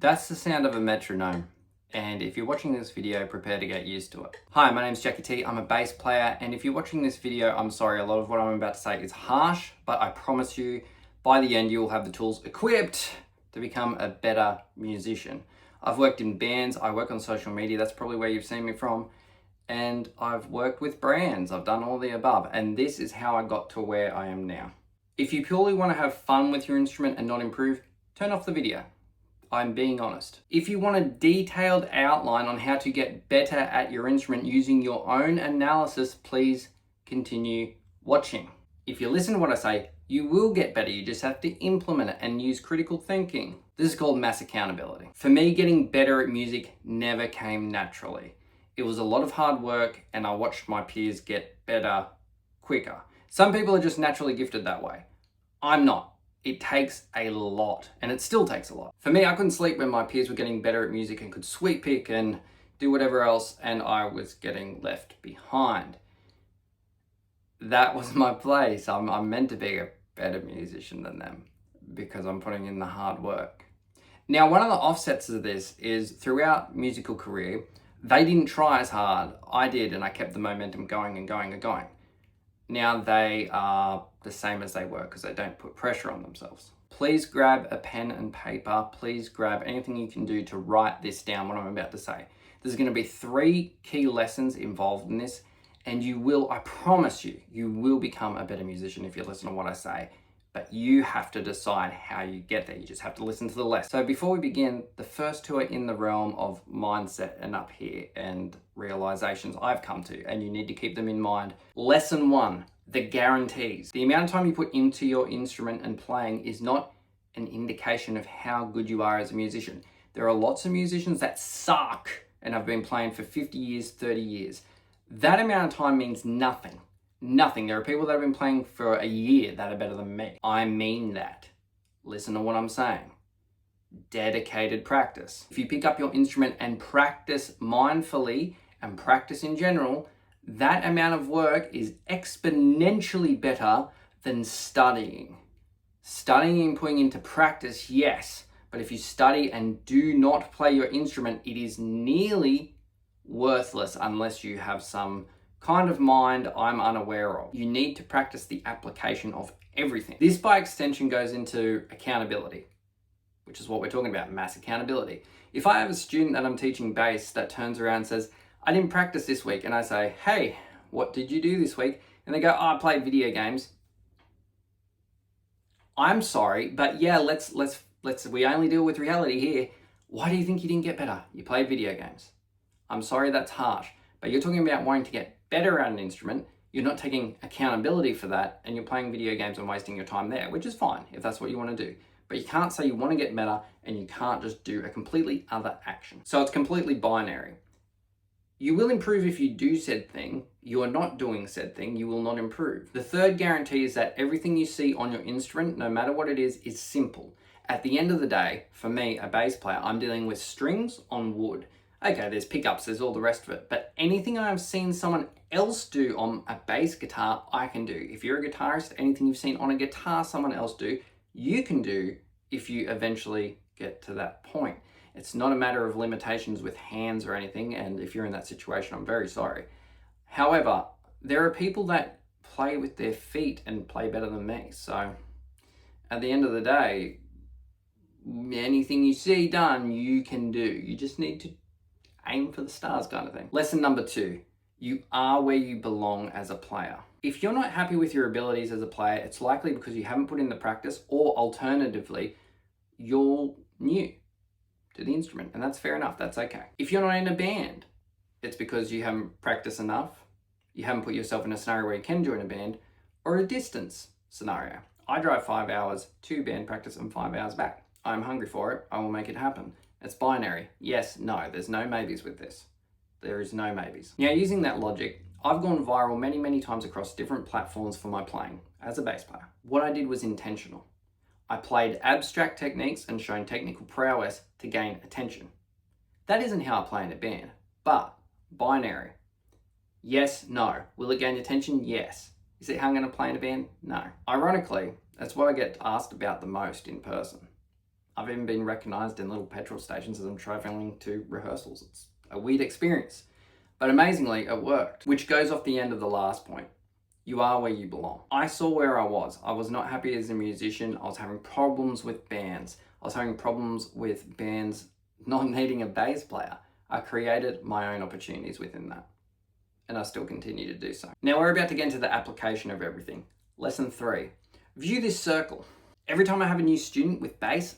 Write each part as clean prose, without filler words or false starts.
That's the sound of a metronome. And if you're watching this video, prepare to get used to it. Hi, my name's Jackie T. I'm a bass player. And if you're watching this video, I'm sorry, a lot of what I'm about to say is harsh, but I promise you, by the end, you will have the tools equipped to become a better musician. I've worked in bands, I work on social media, that's probably where you've seen me from. And I've worked with brands, I've done all the above. And this is how I got to where I am now. If you purely want to have fun with your instrument and not improve, turn off the video. I'm being honest. If you want a detailed outline on how to get better at your instrument using your own analysis, please continue watching. If you listen to what I say, you will get better. You just have to implement it and use critical thinking. This is called mass accountability. For me, getting better at music never came naturally. It was a lot of hard work and I watched my peers get better quicker. Some people are just naturally gifted that way. I'm not. It takes a lot, and it still takes a lot. For me, I couldn't sleep when my peers were getting better at music and could sweep pick and do whatever else, and I was getting left behind. That was my place. I'm meant to be a better musician than them because I'm putting in the hard work. Now, one of the offsets of this is throughout musical career, they didn't try as hard. I did, and I kept the momentum going and going and going. Now they are the same as they were because they don't put pressure on themselves. Please grab a pen and paper. Please grab anything you can do to write this down, what I'm about to say. There's going to be 3 key lessons involved in this, and you will, I promise you, you will become a better musician if you listen to what I say. But you have to decide how you get there. You just have to listen to the lesson. So before we begin, the first 2 are in the realm of mindset and up here and realizations I've come to, and you need to keep them in mind. Lesson 1, the guarantees. The amount of time you put into your instrument and playing is not an indication of how good you are as a musician. There are lots of musicians that suck and have been playing for 50 years, 30 years. That amount of time means nothing. Nothing. There are people that have been playing for a year that are better than me. I mean that. Listen to what I'm saying. Dedicated practice. If you pick up your instrument and practice mindfully and practice in general, that amount of work is exponentially better than studying. Studying and putting into practice, yes, but if you study and do not play your instrument, it is nearly worthless unless you have some kind of mind I'm unaware of. You need to practice the application of everything. This by extension goes into accountability, which is what we're talking about, mass accountability. If I have a student that I'm teaching bass that turns around and says, I didn't practice this week, and I say, hey, what did you do this week? And they go, oh, I played video games. I'm sorry, but yeah, let's we only deal with reality here. Why do you think you didn't get better? You played video games. I'm sorry, that's harsh, but you're talking about wanting to get better at an instrument. You're not taking accountability for that, and you're playing video games and wasting your time there, which is fine if that's what you want to do. But you can't say you want to get better and you can't just do a completely other action. So it's completely binary. You will improve if you do said thing. You are not doing said thing, you will not improve. The third guarantee is that everything you see on your instrument, no matter what it is simple. At the end of the day, for me, a bass player, I'm dealing with strings on wood. Okay, there's pickups, there's all the rest of it, but anything I've seen someone else do on a bass guitar, I can do. If you're a guitarist, anything you've seen on a guitar someone else do, you can do if you eventually get to that point. It's not a matter of limitations with hands or anything, and if you're in that situation, I'm very sorry. However, there are people that play with their feet and play better than me, so at the end of the day, anything you see done, you can do. You just need to aim for the stars kind of thing. Lesson number 2, you are where you belong as a player. If you're not happy with your abilities as a player, it's likely because you haven't put in the practice, or alternatively, you're new to the instrument, and that's fair enough, that's okay. If you're not in a band, it's because you haven't practiced enough, you haven't put yourself in a scenario where you can join a band, or a distance scenario. I drive 5 hours to band practice and 5 hours back. I'm hungry for it, I will make it happen. It's binary. Yes, no, there's no maybes with this. There is no maybes. Now, using that logic, I've gone viral many, many times across different platforms for my playing as a bass player. What I did was intentional. I played abstract techniques and shown technical prowess to gain attention. That isn't how I play in a band, but binary. Yes, no. Will it gain attention? Yes. Is it how I'm going to play in a band? No. Ironically, that's what I get asked about the most in person. I've even been recognized in little petrol stations as I'm traveling to rehearsals. It's a weird experience. But amazingly, it worked, which goes off the end of the last point. You are where you belong. I saw where I was. I was not happy as a musician. I was having problems with bands. I was having problems with bands not needing a bass player. I created my own opportunities within that. And I still continue to do so. Now we're about to get into the application of everything. Lesson 3. View this circle. Every time I have a new student with bass,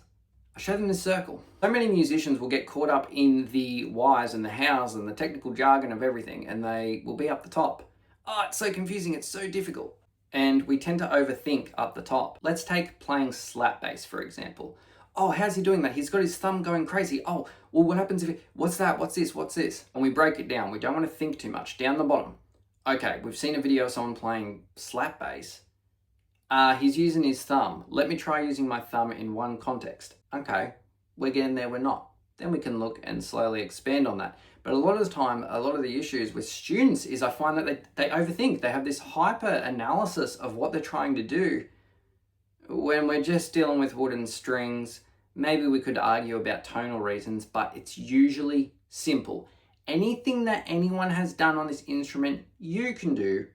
I show them this circle. So many musicians will get caught up in the whys and the hows and the technical jargon of everything, and they will be up the top. Oh, it's so confusing, it's so difficult. And we tend to overthink up the top. Let's take playing slap bass, for example. Oh, how's he doing that? He's got his thumb going crazy. Oh, well, what happens if what's that? What's this? What's this? And we break it down. We don't want to think too much. Down the bottom. Okay, we've seen a video of someone playing slap bass. He's using his thumb. Let me try using my thumb in one context. Okay, we're getting there, we're not. Then we can look and slowly expand on that. But a lot of the time, a lot of the issues with students is I find that they overthink. They have this hyper analysis of what they're trying to do when we're just dealing with wooden strings. Maybe we could argue about tonal reasons, but it's usually simple. Anything that anyone has done on this instrument, you can do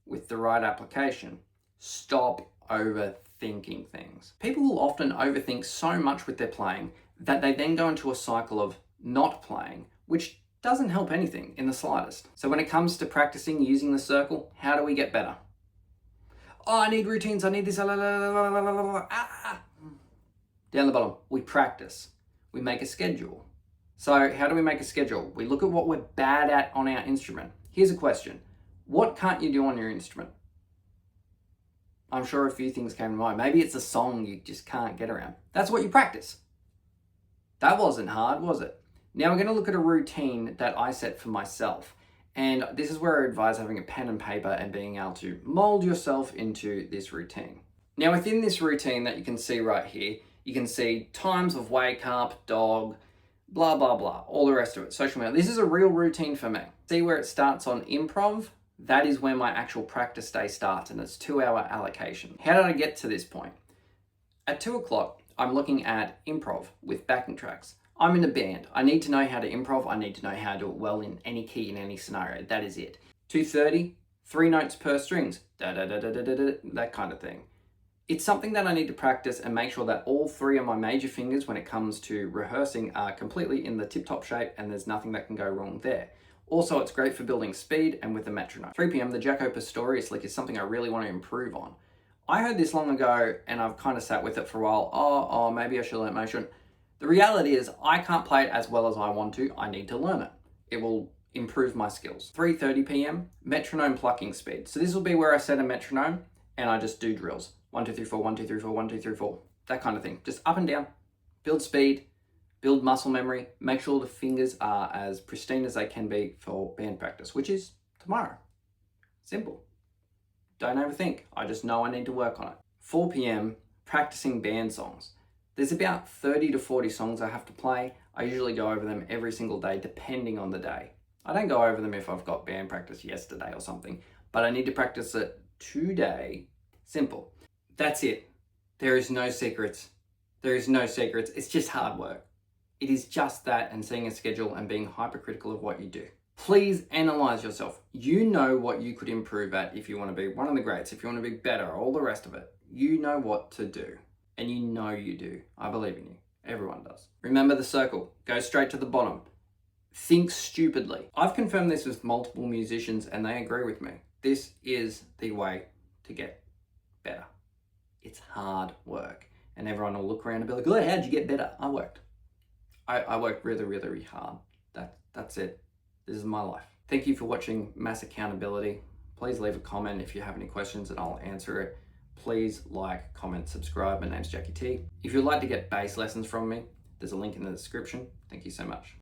with the right application. Stop overthinking things. People will often overthink so much with their playing that they then go into a cycle of not playing, which doesn't help anything in the slightest. So when it comes to practicing using the circle, how do we get better? Oh, I need routines, I need this. Down the bottom, we practice. We make a schedule. So how do we make a schedule? We look at what we're bad at on our instrument. Here's a question. What can't you do on your instrument? I'm sure a few things came to mind. Maybe it's a song you just can't get around. That's what you practice. That wasn't hard, was it? Now we're going to look at a routine that I set for myself. And this is where I advise having a pen and paper and being able to mold yourself into this routine. Now within this routine that you can see right here, you can see times of wake up, dog, blah, blah, blah, all the rest of it, social media. This is a real routine for me. See where it starts on improv? That is where my actual practice day starts, and it's 2-hour allocation. How did I get to this point? At 2 o'clock, I'm looking at improv with backing tracks. I'm in a band. I need to know how to improv. I need to know how to do it well in any key, in any scenario. That is it. 2:30, 3 notes per strings, that kind of thing. It's something that I need to practice and make sure that all 3 of my major fingers when it comes to rehearsing are completely in the tip-top shape and there's nothing that can go wrong there. Also, it's great for building speed and with the metronome. 3 p.m, the Jaco Pastorius lick is something I really want to improve on. I heard this long ago and I've kind of sat with it for a while. Oh, maybe I should learn motion. The reality is I can't play it as well as I want to. I need to learn it. It will improve my skills. 3:30 p.m, metronome plucking speed. So this will be where I set a metronome and I just do drills. 1, 2, 3, 4, 1, 2, 3, 4, 1, 2, 3, 4. That kind of thing. Just up and down. Build speed. Build muscle memory, make sure the fingers are as pristine as they can be for band practice, which is tomorrow. Simple. Don't overthink. I just know I need to work on it. 4 p.m, practicing band songs. There's about 30 to 40 songs I have to play. I usually go over them every single day, depending on the day. I don't go over them if I've got band practice yesterday or something, but I need to practice it today. Simple. That's it. There is no secrets. There is no secrets. It's just hard work. It is just that, and setting a schedule and being hypercritical of what you do. Please analyze yourself. You know what you could improve at if you want to be one of the greats, if you want to be better, all the rest of it. You know what to do, and you know you do. I believe in you. Everyone does. Remember the circle. Go straight to the bottom. Think stupidly. I've confirmed this with multiple musicians, and they agree with me. This is the way to get better. It's hard work, and everyone will look around and be like, "Oh, how'd you get better?" I worked. I worked really, really, really hard. That's it. This is my life. Thank you for watching Mass Accountability. Please leave a comment if you have any questions and I'll answer it. Please like, comment, subscribe. My name's Jackie T. If you'd like to get bass lessons from me, there's a link in the description. Thank you so much.